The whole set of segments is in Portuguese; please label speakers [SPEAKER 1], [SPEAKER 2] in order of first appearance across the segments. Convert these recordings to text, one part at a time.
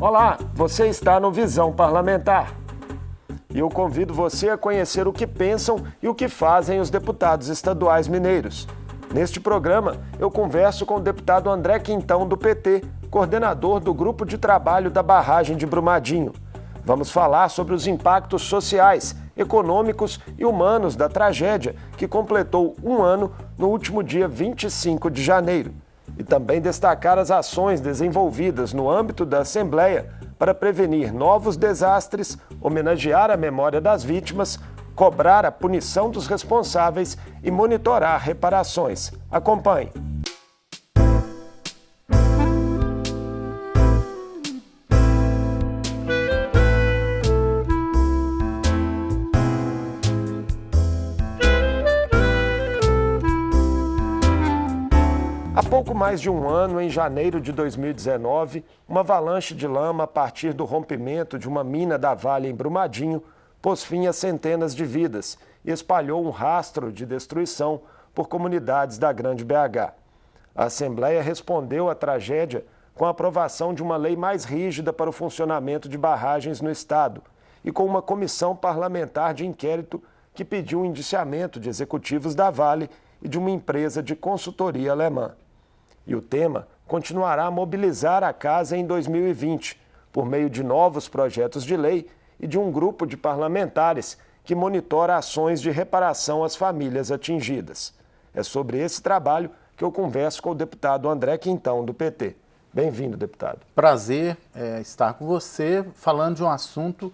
[SPEAKER 1] Olá, você está no Visão Parlamentar. E eu convido você a conhecer o que pensam e o que fazem os deputados estaduais mineiros. Neste programa, eu converso com o deputado André Quintão, do PT, coordenador do Grupo de Trabalho da Barragem de Brumadinho. Vamos falar sobre os impactos sociais, econômicos e humanos da tragédia, que completou um ano no último dia 25 de janeiro. E também destacar as ações desenvolvidas no âmbito da Assembleia para prevenir novos desastres, homenagear a memória das vítimas, cobrar a punição dos responsáveis e monitorar reparações. Acompanhe. Há pouco mais de um ano, em janeiro de 2019, uma avalanche de lama a partir do rompimento de uma mina da Vale em Brumadinho pôs fim a centenas de vidas e espalhou um rastro de destruição por comunidades da Grande BH. A Assembleia respondeu à tragédia com a aprovação de uma lei mais rígida para o funcionamento de barragens no Estado e com uma comissão parlamentar de inquérito que pediu o indiciamento de executivos da Vale e de uma empresa de consultoria alemã. E o tema continuará a mobilizar a Casa em 2020, por meio de novos projetos de lei e de um grupo de parlamentares que monitora ações de reparação às famílias atingidas. É sobre esse trabalho que eu converso com o deputado André Quintão, do PT. Bem-vindo, deputado.
[SPEAKER 2] Prazer estar com você, falando de um assunto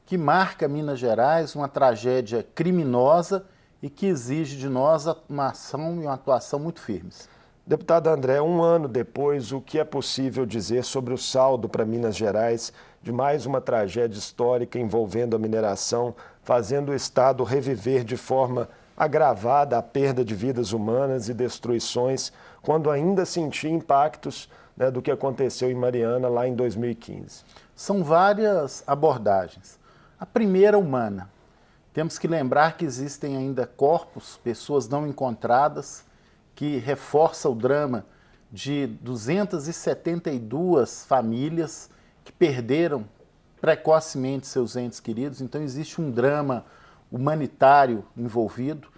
[SPEAKER 2] que marca Minas Gerais, uma tragédia criminosa e que exige de nós uma ação e uma atuação muito firmes.
[SPEAKER 1] Deputado André, um ano depois, o que é possível dizer sobre o saldo para Minas Gerais de mais uma tragédia histórica envolvendo a mineração, fazendo o Estado reviver de forma agravada a perda de vidas humanas e destruições, quando ainda sentia impactos, do que aconteceu em Mariana lá em 2015?
[SPEAKER 2] São várias abordagens. A primeira, humana. Temos que lembrar que existem ainda corpos, pessoas não encontradas, que reforça o drama de 272 famílias que perderam precocemente seus entes queridos. Então existe um drama humanitário envolvido.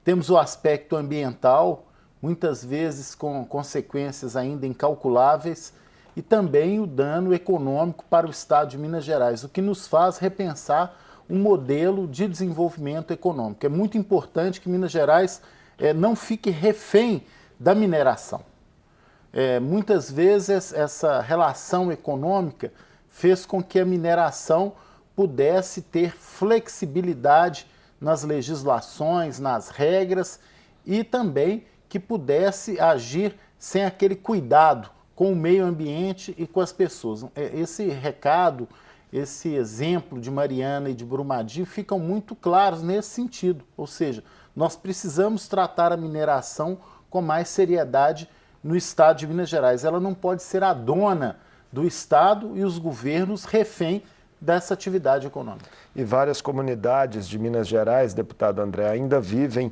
[SPEAKER 2] Temos o aspecto ambiental, muitas vezes com consequências ainda incalculáveis, e também o dano econômico para o Estado de Minas Gerais, o que nos faz repensar um modelo de desenvolvimento econômico. É muito importante que Minas Gerais não fique refém da mineração. Muitas vezes essa relação econômica fez com que a mineração pudesse ter flexibilidade nas legislações, nas regras, e também que pudesse agir sem aquele cuidado com o meio ambiente e com as pessoas. Esse recado, esse exemplo de Mariana e de Brumadinho ficam muito claros nesse sentido, ou seja, nós precisamos tratar a mineração com mais seriedade no Estado de Minas Gerais. Ela não pode ser a dona do Estado e os governos refém dessa atividade econômica.
[SPEAKER 1] E várias comunidades de Minas Gerais, deputado André, ainda vivem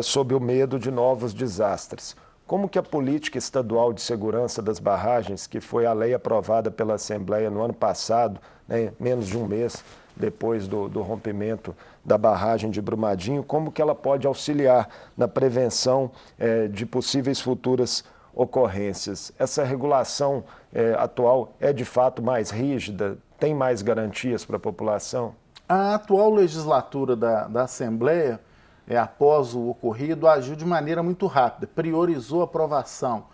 [SPEAKER 1] sob o medo de novos desastres. Como que a política estadual de segurança das barragens, que foi a lei aprovada pela Assembleia no ano passado, menos de um mês depois do rompimento da barragem de Brumadinho, como que ela pode auxiliar na prevenção de possíveis futuras ocorrências? Essa regulação atual é de fato mais rígida? Tem mais garantias para a população?
[SPEAKER 2] A atual legislatura da Assembleia, após o ocorrido, agiu de maneira muito rápida, priorizou a aprovação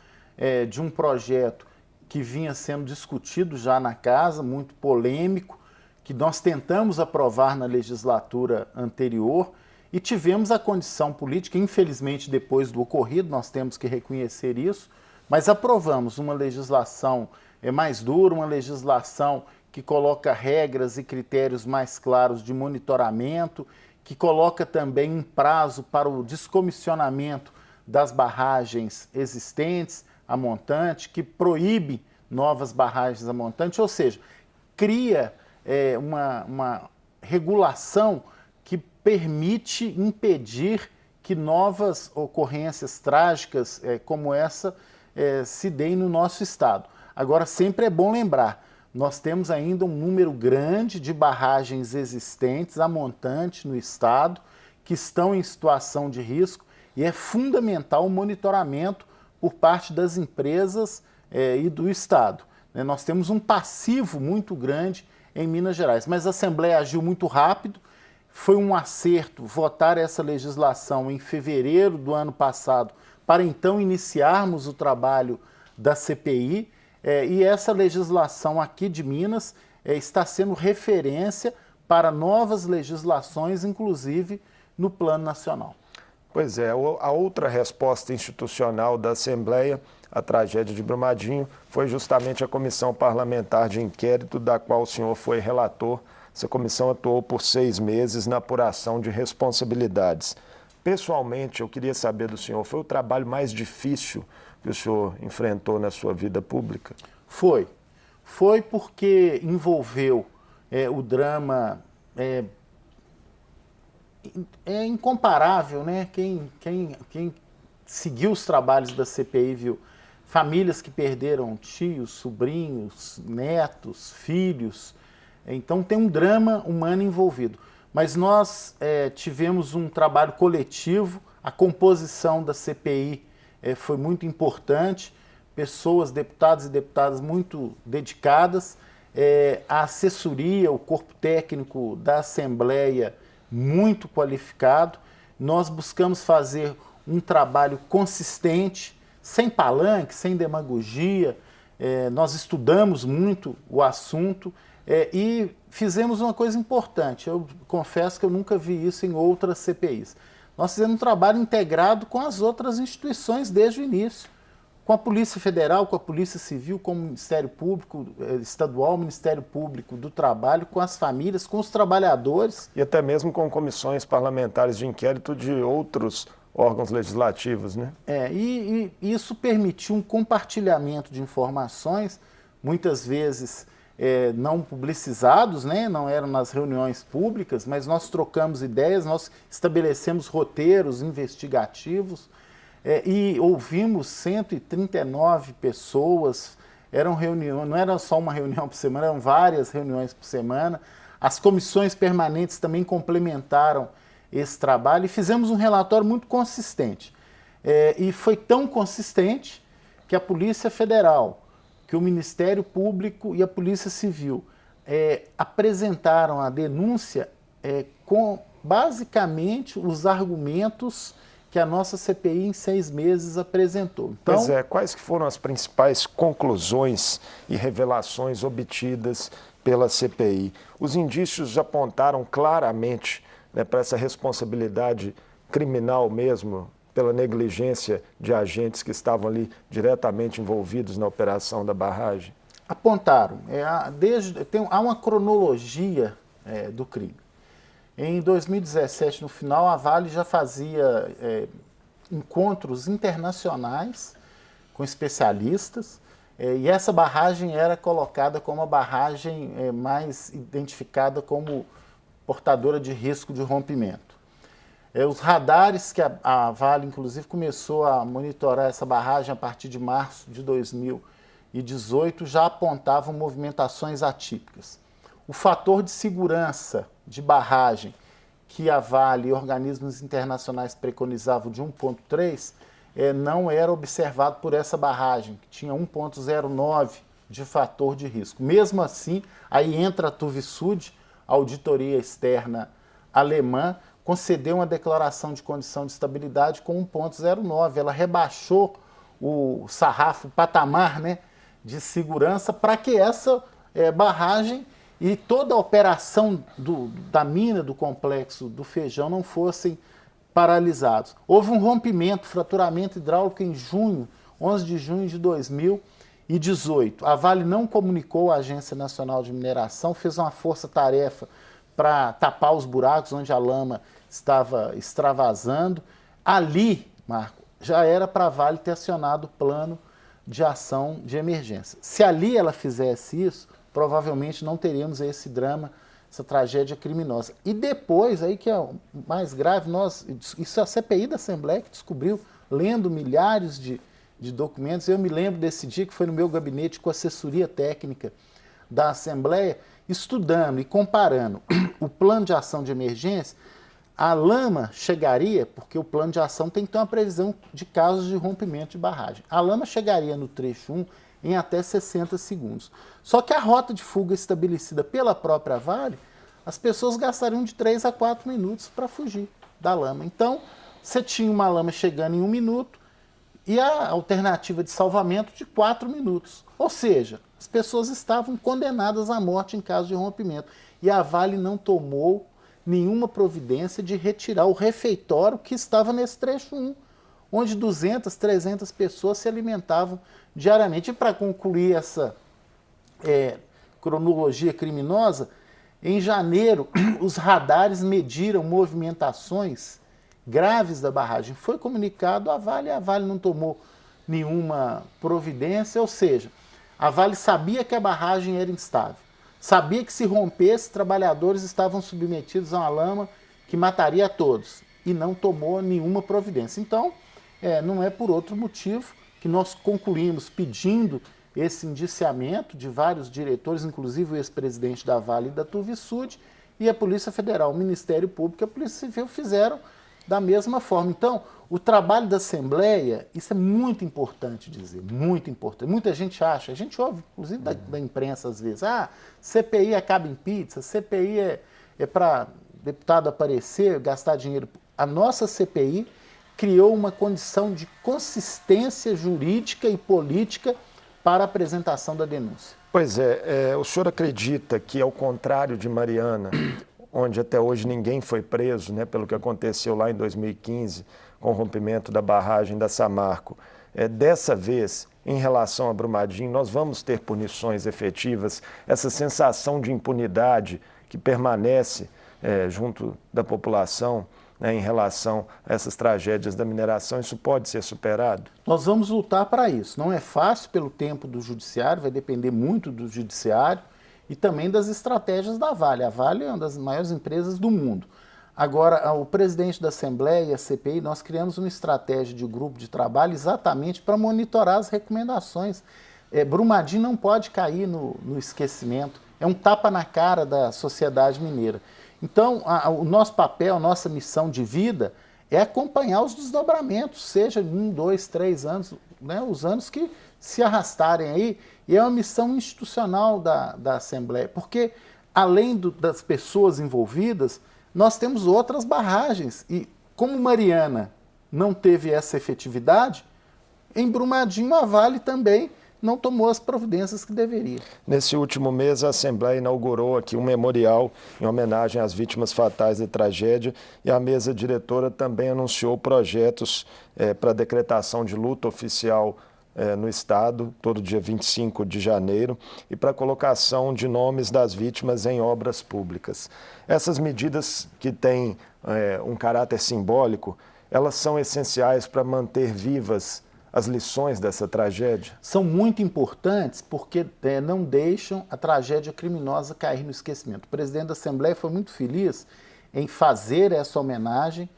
[SPEAKER 2] de um projeto que vinha sendo discutido já na casa, muito polêmico, que nós tentamos aprovar na legislatura anterior e tivemos a condição política, infelizmente depois do ocorrido, nós temos que reconhecer isso, mas aprovamos uma legislação mais dura, uma legislação que coloca regras e critérios mais claros de monitoramento, que coloca também um prazo para o descomissionamento das barragens existentes a montante, que proíbe novas barragens a montante, ou seja, cria uma regulação que permite impedir que novas ocorrências trágicas como essa se deem no nosso estado. Agora, sempre é bom lembrar, nós temos ainda um número grande de barragens existentes a montante no estado que estão em situação de risco e é fundamental o monitoramento por parte das empresas e do estado. Nós temos um passivo muito grande em Minas Gerais, mas a Assembleia agiu muito rápido, foi um acerto votar essa legislação em fevereiro do ano passado para então iniciarmos o trabalho da CPI. E essa legislação aqui de Minas está sendo referência para novas legislações, inclusive no plano nacional.
[SPEAKER 1] Pois é, a outra resposta institucional da Assembleia à tragédia de Brumadinho foi justamente a Comissão Parlamentar de Inquérito, da qual o senhor foi relator. Essa comissão atuou por 6 meses na apuração de responsabilidades. Pessoalmente, eu queria saber do senhor, foi o trabalho mais difícil que o senhor enfrentou na sua vida pública?
[SPEAKER 2] Foi. Foi porque envolveu o drama... É incomparável, né? Quem seguiu os trabalhos da CPI viu famílias que perderam tios, sobrinhos, netos, filhos. Então tem um drama humano envolvido. Mas nós tivemos um trabalho coletivo, a composição da CPI foi muito importante, pessoas, deputados e deputadas muito dedicadas, a assessoria, o corpo técnico da Assembleia muito qualificado. Nós buscamos fazer um trabalho consistente, sem palanque, sem demagogia. Nós estudamos muito o assunto e fizemos uma coisa importante. Eu confesso que eu nunca vi isso em outras CPIs. Nós fizemos um trabalho integrado com as outras instituições desde o início. Com a Polícia Federal, com a Polícia Civil, com o Ministério Público Estadual, o Ministério Público do Trabalho, com as famílias, com os trabalhadores.
[SPEAKER 1] E até mesmo com comissões parlamentares de inquérito de outros órgãos legislativos, né?
[SPEAKER 2] E isso permitiu um compartilhamento de informações, muitas vezes não publicizados, né? Não eram nas reuniões públicas, mas nós trocamos ideias, nós estabelecemos roteiros investigativos, e ouvimos 139 pessoas, eram reuniões, não era só uma reunião por semana, eram várias reuniões por semana. As comissões permanentes também complementaram esse trabalho e fizemos um relatório muito consistente. E foi tão consistente que a Polícia Federal, que o Ministério Público e a Polícia Civil apresentaram a denúncia com basicamente os argumentos que a nossa CPI em 6 meses apresentou.
[SPEAKER 1] Então, pois quais que foram as principais conclusões e revelações obtidas pela CPI? Os indícios apontaram claramente, né, para essa responsabilidade criminal mesmo, pela negligência de agentes que estavam ali diretamente envolvidos na operação da barragem?
[SPEAKER 2] Apontaram. Há uma cronologia do crime. Em 2017, no final, a Vale já fazia encontros internacionais com especialistas, e essa barragem era colocada como a barragem mais identificada como portadora de risco de rompimento. Os radares que a Vale, inclusive, começou a monitorar essa barragem a partir de março de 2018, já apontavam movimentações atípicas. O fator de segurança de barragem que a Vale e organismos internacionais preconizavam de 1,3 não era observado por essa barragem, que tinha 1,09 de fator de risco. Mesmo assim, aí entra a Tuvisud, a auditoria externa alemã, concedeu uma declaração de condição de estabilidade com 1,09. Ela rebaixou o sarrafo, o patamar, né, de segurança para que essa barragem e toda a operação da mina, do complexo do Feijão, não fossem paralisados. Houve um rompimento, fraturamento hidráulico em junho, 11 de junho de 2018. A Vale não comunicou à Agência Nacional de Mineração, fez uma força-tarefa para tapar os buracos onde a lama estava extravasando. Ali, Marco, já era para a Vale ter acionado o plano de ação de emergência. Se ali ela fizesse isso, provavelmente não teríamos esse drama, essa tragédia criminosa. E depois, aí que é o mais grave, isso é a CPI da Assembleia que descobriu, lendo milhares de documentos. Eu me lembro desse dia que foi no meu gabinete com a assessoria técnica da Assembleia, estudando e comparando o plano de ação de emergência, a lama chegaria, porque o plano de ação tem que ter uma previsão de casos de rompimento de barragem. A lama chegaria no trecho 1 em até 60 segundos. Só que a rota de fuga estabelecida pela própria Vale, as pessoas gastariam de 3 a 4 minutos para fugir da lama. Então, você tinha uma lama chegando em 1 minuto e a alternativa de salvamento de 4 minutos. Ou seja, as pessoas estavam condenadas à morte em caso de rompimento. E a Vale não tomou nenhuma providência de retirar o refeitório que estava nesse trecho 1, onde 200, 300 pessoas se alimentavam diariamente. E para concluir essa cronologia criminosa, em janeiro, os radares mediram movimentações graves da barragem. Foi comunicado à Vale, a Vale não tomou nenhuma providência, ou seja, a Vale sabia que a barragem era instável, sabia que se rompesse, trabalhadores estavam submetidos a uma lama que mataria a todos, e não tomou nenhuma providência. Então, não é por outro motivo que nós concluímos pedindo esse indiciamento de vários diretores, inclusive o ex-presidente da Vale e da Turvisud, e a Polícia Federal, o Ministério Público e a Polícia Civil fizeram da mesma forma. Então, o trabalho da Assembleia, isso é muito importante dizer, muito importante. Muita gente acha, a gente ouve, inclusive da imprensa às vezes, CPI acaba em pizza, CPI é para deputado aparecer, gastar dinheiro. A nossa CPI criou uma condição de consistência jurídica e política para a apresentação da denúncia.
[SPEAKER 1] Pois é, o senhor acredita que, ao contrário de Mariana, onde até hoje ninguém foi preso, né, pelo que aconteceu lá em 2015, com o rompimento da barragem da Samarco, dessa vez, em relação a Brumadinho, nós vamos ter punições efetivas, essa sensação de impunidade que permanece junto da população, né, em relação a essas tragédias da mineração, isso pode ser superado?
[SPEAKER 2] Nós vamos lutar para isso. Não é fácil pelo tempo do judiciário, vai depender muito do judiciário e também das estratégias da Vale. A Vale é uma das maiores empresas do mundo. Agora, o presidente da Assembleia e a CPI, nós criamos uma estratégia de grupo de trabalho exatamente para monitorar as recomendações. Brumadinho não pode cair no esquecimento. É um tapa na cara da sociedade mineira. Então, o nosso papel, a nossa missão de vida é acompanhar os desdobramentos, seja 1, 2, 3 anos, né, os anos que se arrastarem aí, e é uma missão institucional da Assembleia, porque além das pessoas envolvidas, nós temos outras barragens, e como Mariana não teve essa efetividade, em Brumadinho a Vale também não tomou as providências que deveria.
[SPEAKER 1] Nesse último mês, a Assembleia inaugurou aqui um memorial em homenagem às vítimas fatais da tragédia e a mesa diretora também anunciou projetos para decretação de luta oficial no Estado, todo dia 25 de janeiro, e para colocação de nomes das vítimas em obras públicas. Essas medidas que têm um caráter simbólico, elas são essenciais para manter vivas as lições dessa tragédia?
[SPEAKER 2] São muito importantes porque não deixam a tragédia criminosa cair no esquecimento. O presidente da Assembleia foi muito feliz em fazer essa homenagem.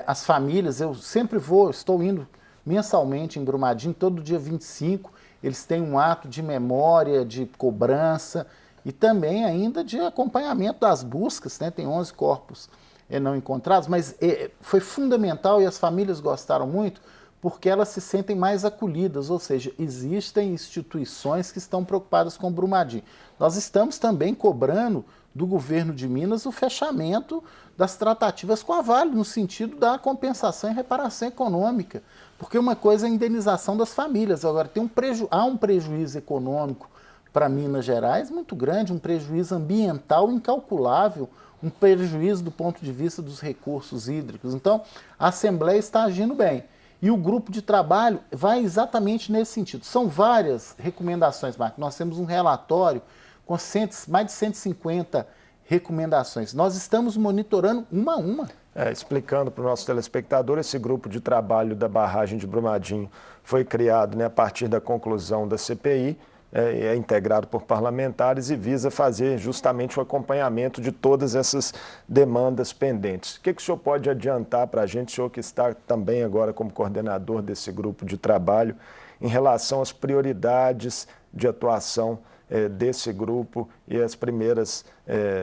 [SPEAKER 2] As famílias, eu sempre estou indo mensalmente em Brumadinho, todo dia 25, eles têm um ato de memória, de cobrança e também ainda de acompanhamento das buscas, né? Tem 11 corpos não encontrados, mas foi fundamental e as famílias gostaram muito, porque elas se sentem mais acolhidas, ou seja, existem instituições que estão preocupadas com Brumadinho. Nós estamos também cobrando do governo de Minas o fechamento das tratativas com a Vale, no sentido da compensação e reparação econômica, porque uma coisa é a indenização das famílias, agora há um prejuízo econômico para Minas Gerais muito grande, um prejuízo ambiental incalculável, um prejuízo do ponto de vista dos recursos hídricos. Então, a Assembleia está agindo bem. E o grupo de trabalho vai exatamente nesse sentido. São várias recomendações, Marco. Nós temos um relatório com mais de 150 recomendações. Nós estamos monitorando uma a uma.
[SPEAKER 1] Explicando para o nosso telespectador, esse grupo de trabalho da barragem de Brumadinho foi criado, né, a partir da conclusão da CPI, é integrado por parlamentares e visa fazer justamente o acompanhamento de todas essas demandas pendentes. O que o senhor pode adiantar para a gente, o senhor que está também agora como coordenador desse grupo de trabalho, em relação às prioridades de atuação desse grupo e as primeiras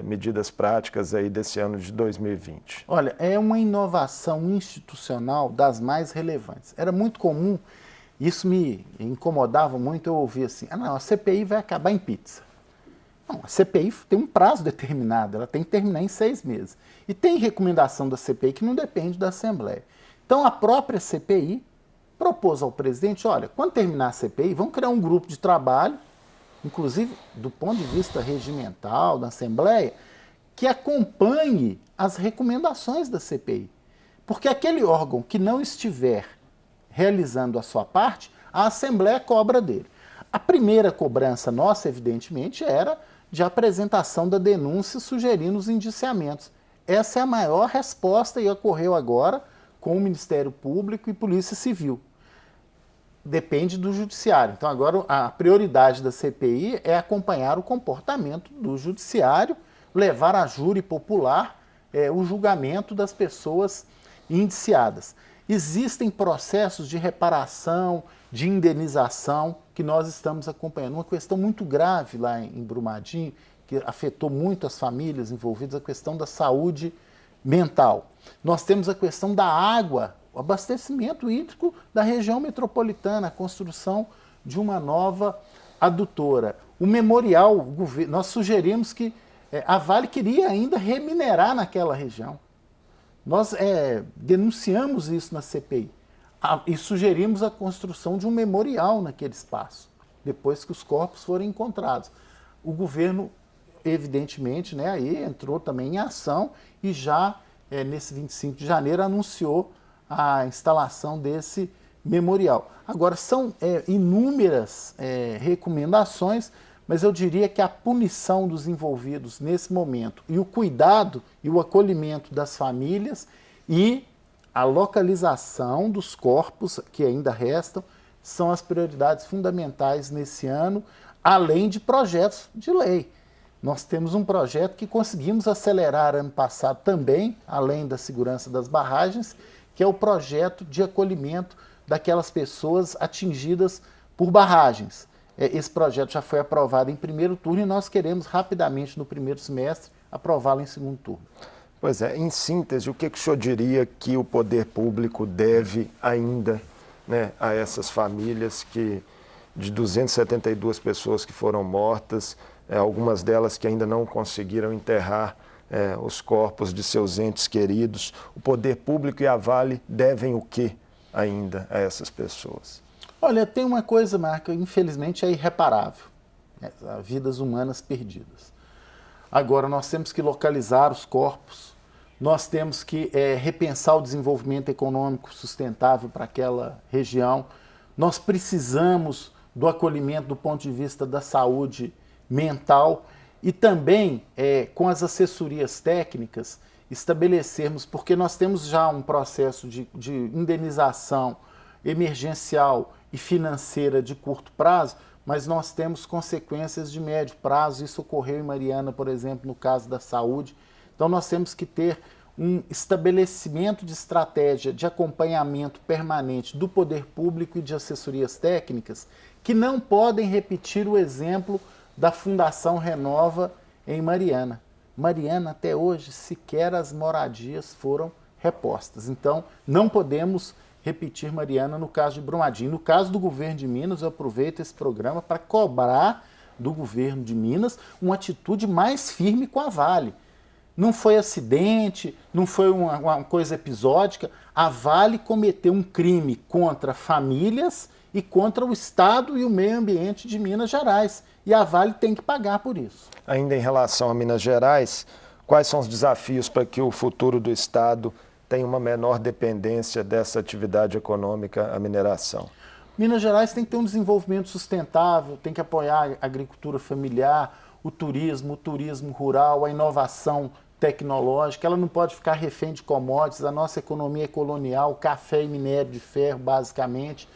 [SPEAKER 1] medidas práticas aí desse ano de 2020?
[SPEAKER 2] Olha, é uma inovação institucional das mais relevantes. Era muito comum, isso me incomodava muito, eu ouvia assim, não, a CPI vai acabar em pizza. Não, a CPI tem um prazo determinado, ela tem que terminar em 6 meses. E tem recomendação da CPI que não depende da Assembleia. Então a própria CPI propôs ao presidente, olha, quando terminar a CPI, vamos criar um grupo de trabalho, inclusive do ponto de vista regimental, da Assembleia, que acompanhe as recomendações da CPI. Porque aquele órgão que não estiver realizando a sua parte, a Assembleia cobra dele. A primeira cobrança nossa, evidentemente, era de apresentação da denúncia sugerindo os indiciamentos. Essa é a maior resposta e ocorreu agora com o Ministério Público e Polícia Civil. Depende do Judiciário. Então agora a prioridade da CPI é acompanhar o comportamento do Judiciário, levar a júri popular o julgamento das pessoas indiciadas. Existem processos de reparação, de indenização que nós estamos acompanhando. Uma questão muito grave lá em Brumadinho, que afetou muito as famílias envolvidas, a questão da saúde mental. Nós temos a questão da água, o abastecimento hídrico da região metropolitana, a construção de uma nova adutora. O memorial, nós sugerimos que a Vale queria ainda reminerar naquela região. Nós denunciamos isso na CPI e sugerimos a construção de um memorial naquele espaço, depois que os corpos forem encontrados. O governo, evidentemente, aí entrou também em ação e já, nesse 25 de janeiro, anunciou a instalação desse memorial. Agora, são inúmeras recomendações, mas eu diria que a punição dos envolvidos nesse momento e o cuidado e o acolhimento das famílias e a localização dos corpos que ainda restam são as prioridades fundamentais nesse ano, além de projetos de lei. Nós temos um projeto que conseguimos acelerar ano passado também, além da segurança das barragens, que é o projeto de acolhimento daquelas pessoas atingidas por barragens. Esse projeto já foi aprovado em primeiro turno e nós queremos rapidamente, no primeiro semestre, aprová-lo em segundo turno.
[SPEAKER 1] Pois é, em síntese, o que o senhor diria que o poder público deve ainda, a essas famílias de 272 pessoas que foram mortas, algumas delas que ainda não conseguiram enterrar os corpos de seus entes queridos? O poder público e a Vale devem o que ainda a essas pessoas?
[SPEAKER 2] Olha, tem uma coisa, Marco, infelizmente é irreparável, vidas humanas perdidas. Agora, nós temos que localizar os corpos, nós temos que repensar o desenvolvimento econômico sustentável para aquela região, nós precisamos do acolhimento do ponto de vista da saúde mental e também, com as assessorias técnicas, estabelecermos, porque nós temos já um processo de indenização emergencial e financeira de curto prazo, mas nós temos consequências de médio prazo. Isso ocorreu em Mariana, por exemplo, no caso da saúde. Então nós temos que ter um estabelecimento de estratégia de acompanhamento permanente do poder público e de assessorias técnicas que não podem repetir o exemplo da Fundação Renova em Mariana. Mariana, até hoje, sequer as moradias foram repostas. Então, não podemos repetir Mariana no caso de Brumadinho. No caso do governo de Minas, eu aproveito esse programa para cobrar do governo de Minas uma atitude mais firme com a Vale. Não foi acidente, não foi uma coisa episódica. A Vale cometeu um crime contra famílias e contra o Estado e o meio ambiente de Minas Gerais. E a Vale tem que pagar por isso.
[SPEAKER 1] Ainda em relação a Minas Gerais, quais são os desafios para que o futuro do Estado tenha uma menor dependência dessa atividade econômica, a mineração?
[SPEAKER 2] Minas Gerais tem que ter um desenvolvimento sustentável, tem que apoiar a agricultura familiar, o turismo rural, a inovação tecnológica. Ela não pode ficar refém de commodities. A nossa economia é colonial, café e minério de ferro, basicamente.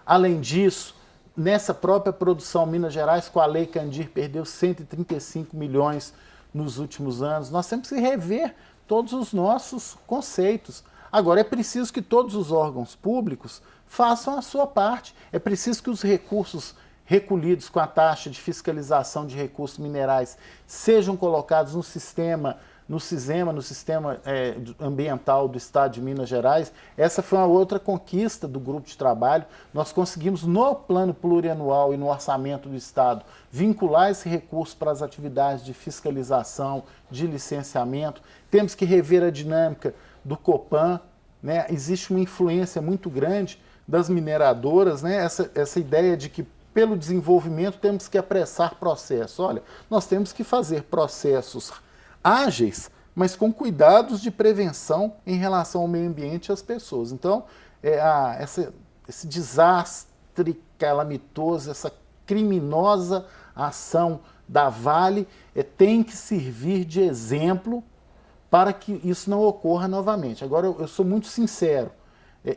[SPEAKER 2] Além disso, nessa própria produção, Minas Gerais, com a Lei Candir, perdeu 135 milhões nos últimos anos. Nós temos que rever todos os nossos conceitos. Agora, é preciso que todos os órgãos públicos façam a sua parte. É preciso que os recursos recolhidos com a taxa de fiscalização de recursos minerais sejam colocados no sistema ambiental do Estado de Minas Gerais. Essa foi uma outra conquista do grupo de trabalho. Nós conseguimos, no plano plurianual e no orçamento do Estado, vincular esse recurso para as atividades de fiscalização, de licenciamento. Temos que rever a dinâmica do Copan, né? Existe uma influência muito grande das mineradoras, né? Essa ideia de que pelo desenvolvimento temos que apressar processos. Olha, nós temos que fazer processos ágeis, mas com cuidados de prevenção em relação ao meio ambiente e às pessoas. Então, esse desastre calamitoso, essa criminosa ação da Vale tem que servir de exemplo para que isso não ocorra novamente. Agora, eu sou muito sincero,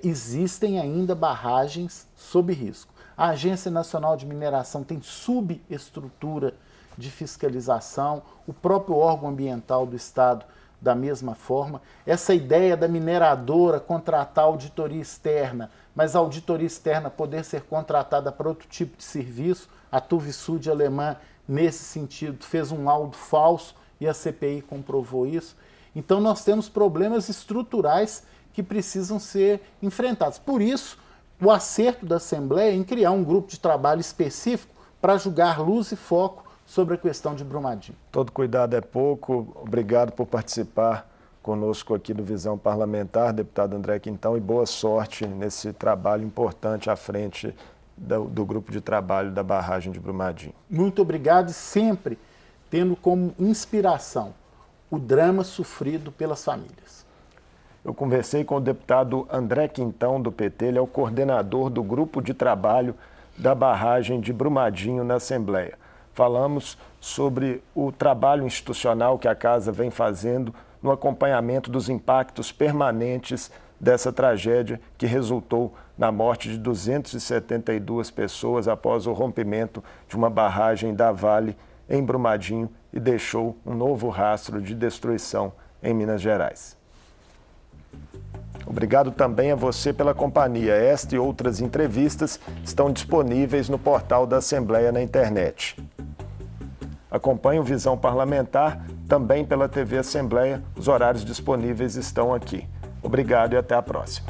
[SPEAKER 2] existem ainda barragens sob risco. A Agência Nacional de Mineração tem subestrutura de fiscalização, o próprio órgão ambiental do Estado da mesma forma. Essa ideia da mineradora contratar auditoria externa, mas a auditoria externa poder ser contratada para outro tipo de serviço, a TÜV-SÜD alemã, nesse sentido, fez um laudo falso e a CPI comprovou isso. Então nós temos problemas estruturais que precisam ser enfrentados. Por isso, o acerto da Assembleia em criar um grupo de trabalho específico para julgar luz e foco sobre a questão de Brumadinho.
[SPEAKER 1] Todo cuidado é pouco. Obrigado por participar conosco aqui do Visão Parlamentar, deputado André Quintão, e boa sorte nesse trabalho importante à frente do grupo de trabalho da barragem de Brumadinho.
[SPEAKER 2] Muito obrigado, e sempre tendo como inspiração o drama sofrido pelas famílias.
[SPEAKER 1] Eu conversei com o deputado André Quintão, do PT, ele é o coordenador do grupo de trabalho da barragem de Brumadinho na Assembleia. Falamos sobre o trabalho institucional que a Casa vem fazendo no acompanhamento dos impactos permanentes dessa tragédia que resultou na morte de 272 pessoas após o rompimento de uma barragem da Vale em Brumadinho e deixou um novo rastro de destruição em Minas Gerais. Obrigado também a você pela companhia. Esta e outras entrevistas estão disponíveis no portal da Assembleia na internet. Acompanhe o Visão Parlamentar também pela TV Assembleia. Os horários disponíveis estão aqui. Obrigado e até a próxima.